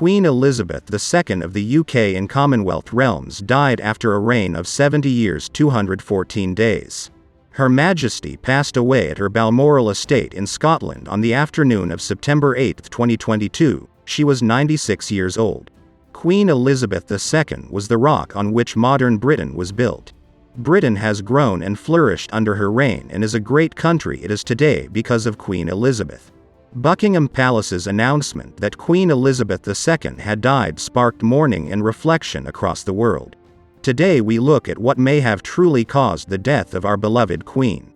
Queen Elizabeth II of the UK and Commonwealth realms died after a reign of 70 years 214 days. Her Majesty passed away at her Balmoral estate in Scotland on the afternoon of September 8, 2022. She was 96 years old. Queen Elizabeth II was the rock on which modern Britain was built. Britain has grown and flourished under her reign and is a great country it is today because of Queen Elizabeth. Buckingham Palace's announcement that Queen Elizabeth II had died sparked mourning and reflection across the world. Today we look at what may have truly caused the death of our beloved Queen.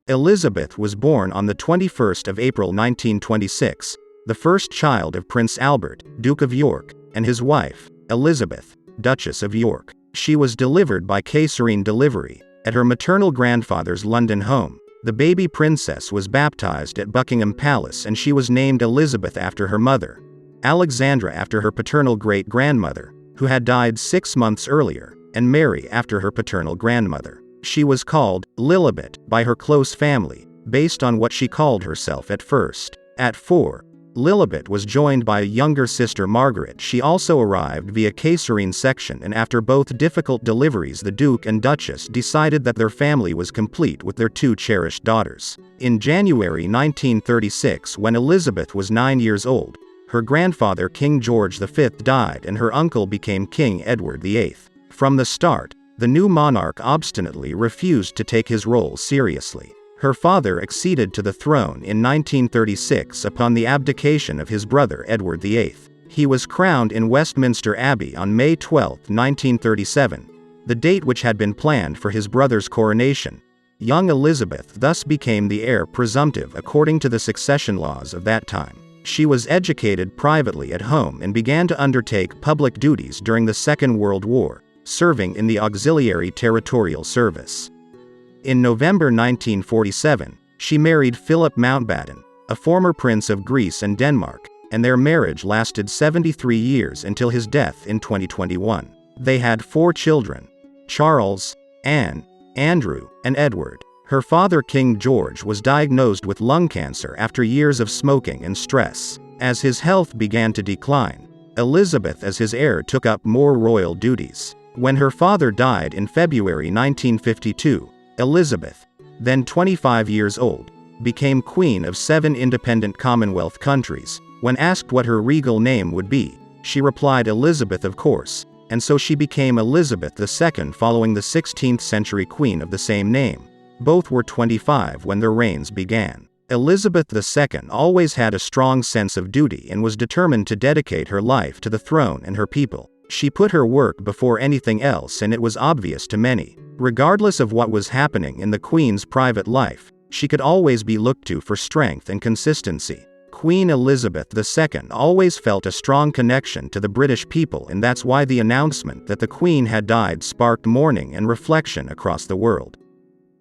Elizabeth was born on the 21st of April 1926, the first child of Prince Albert, Duke of York, and his wife, Elizabeth, Duchess of York. She was delivered by caesarean delivery at her maternal grandfather's London home. The baby princess was baptized at Buckingham Palace and she was named Elizabeth after her mother, Alexandra after her paternal great-grandmother, who had died 6 months earlier, and Mary after her paternal grandmother. She was called Lilibet by her close family, based on what she called herself at first. At 4, Lilibet was joined by a younger sister Margaret. She also arrived via caesarean section, and after both difficult deliveries the Duke and Duchess decided that their family was complete with their 2 cherished daughters. In January 1936, when Elizabeth was 9 years old, her grandfather King George V died and her uncle became King Edward VIII. From the start, the new monarch obstinately refused to take his role seriously. Her father acceded to the throne in 1936 upon the abdication of his brother Edward VIII. He was crowned in Westminster Abbey on May 12, 1937, the date which had been planned for his brother's coronation. Young Elizabeth thus became the heir presumptive according to the succession laws of that time. She was educated privately at home and began to undertake public duties during the Second World War, serving in the Auxiliary Territorial Service. In November 1947, she married Philip Mountbatten, a former prince of Greece and Denmark, and their marriage lasted 73 years until his death in 2021. They had 4 children: Charles, Anne, Andrew, and Edward. Her father King George was diagnosed with lung cancer after years of smoking and stress. As his health began to decline, Elizabeth as his heir took up more royal duties. When her father died in February 1952, Elizabeth, then 25 years old, became Queen of 7 independent Commonwealth countries. When asked what her regal name would be, she replied Elizabeth, of course, and so she became Elizabeth II following the 16th century queen of the same name. Both were 25 when their reigns began. Elizabeth II always had a strong sense of duty and was determined to dedicate her life to the throne and her people. She put her work before anything else, and it was obvious to many. Regardless of what was happening in the Queen's private life, she could always be looked to for strength and consistency. Queen Elizabeth II always felt a strong connection to the British people, and that's why the announcement that the Queen had died sparked mourning and reflection across the world.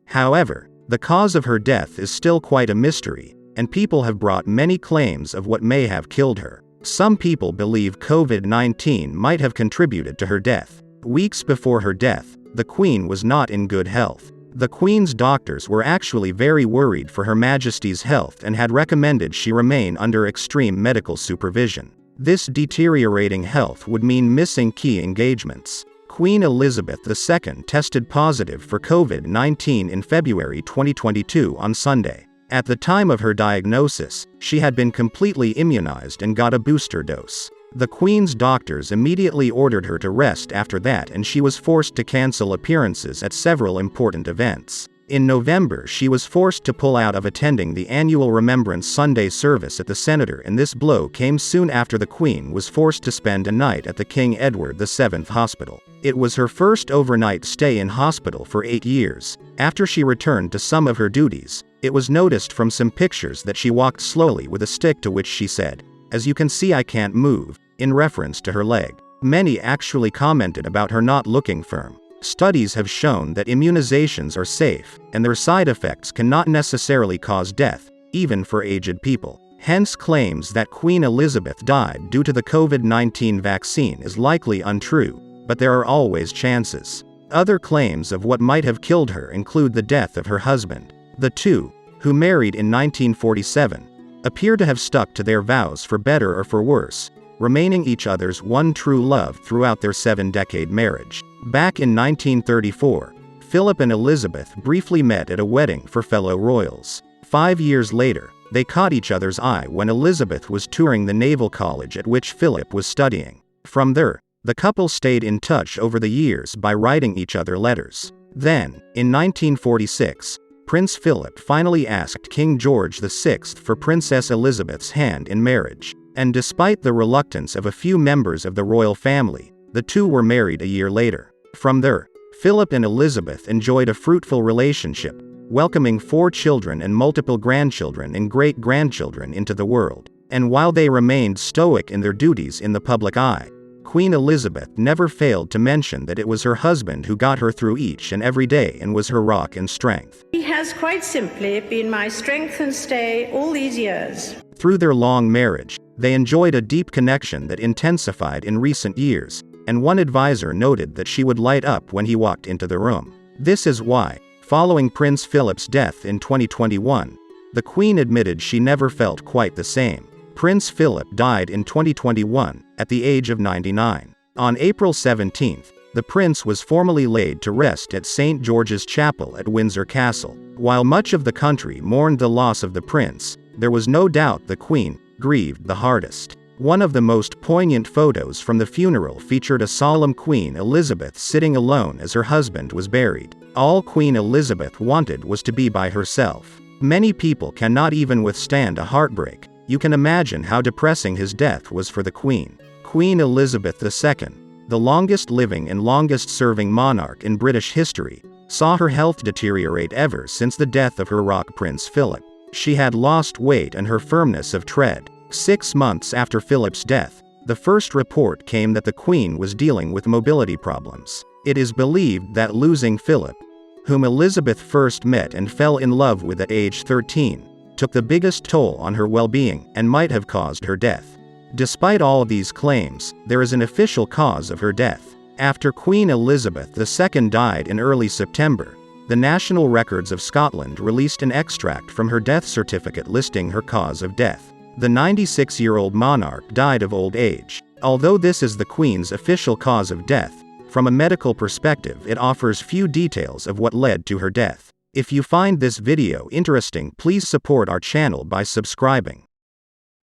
However, the cause of her death is still quite a mystery, and people have brought many claims of what may have killed her. Some people believe COVID-19 might have contributed to her death. Weeks before her death, the Queen was not in good health. The Queen's doctors were actually very worried for Her Majesty's health and had recommended she remain under extreme medical supervision. This deteriorating health would mean missing key engagements. Queen Elizabeth II tested positive for COVID-19 in February 2022 on Sunday. At the time of her diagnosis, she had been completely immunized and got a booster dose. The Queen's doctors immediately ordered her to rest after that, and she was forced to cancel appearances at several important events. In November, she was forced to pull out of attending the annual Remembrance Sunday service at the Senator, and this blow came soon after the Queen was forced to spend a night at the King Edward VII Hospital. It was her first overnight stay in hospital for 8 years. After she returned to some of her duties, it was noticed from some pictures that she walked slowly with a stick, to which she said, "As you can see, I can't move," in reference to her leg. Many actually commented about her not looking firm. Studies have shown that immunizations are safe, and their side effects cannot necessarily cause death, even for aged people. Hence, claims that Queen Elizabeth died due to the COVID-19 vaccine is likely untrue, but there are always chances. Other claims of what might have killed her include the death of her husband. The two, who married in 1947, appear to have stuck to their vows for better or for worse, remaining each other's one true love throughout their 7-decade marriage. Back in 1934, Philip and Elizabeth briefly met at a wedding for fellow royals. 5 years later, they caught each other's eye when Elizabeth was touring the naval college at which Philip was studying. From there, the couple stayed in touch over the years by writing each other letters. Then, in 1946, Prince Philip finally asked King George VI for Princess Elizabeth's hand in marriage. And despite the reluctance of a few members of the royal family, the two were married a year later. From there, Philip and Elizabeth enjoyed a fruitful relationship, welcoming 4 children and multiple grandchildren and great-grandchildren into the world. And while they remained stoic in their duties in the public eye, Queen Elizabeth never failed to mention that it was her husband who got her through each and every day and was her rock and strength. He has quite simply been my strength and stay all these years. Through their long marriage, they enjoyed a deep connection that intensified in recent years, and one advisor noted that she would light up when he walked into the room. This is why, following Prince Philip's death in 2021, the Queen admitted she never felt quite the same. Prince Philip died in 2021, at the age of 99. On April 17, the prince was formally laid to rest at St. George's Chapel at Windsor Castle. While much of the country mourned the loss of the prince, there was no doubt the Queen grieved the hardest. One of the most poignant photos from the funeral featured a solemn Queen Elizabeth sitting alone as her husband was buried. All Queen Elizabeth wanted was to be by herself. Many people cannot even withstand a heartbreak. You can imagine how depressing his death was for the Queen. Queen Elizabeth II, the longest-living and longest-serving monarch in British history, saw her health deteriorate ever since the death of her rock Prince Philip. She had lost weight and her firmness of tread. 6 months after Philip's death, the first report came that the Queen was dealing with mobility problems. It is believed that losing Philip, whom Elizabeth first met and fell in love with at age 13, took the biggest toll on her well-being and might have caused her death. Despite all these claims, there is an official cause of her death. After Queen Elizabeth II died in early September, the National Records of Scotland released an extract from her death certificate listing her cause of death. The 96-year-old monarch died of old age. Although this is the Queen's official cause of death, from a medical perspective it offers few details of what led to her death. If you find this video interesting, please support our channel by subscribing.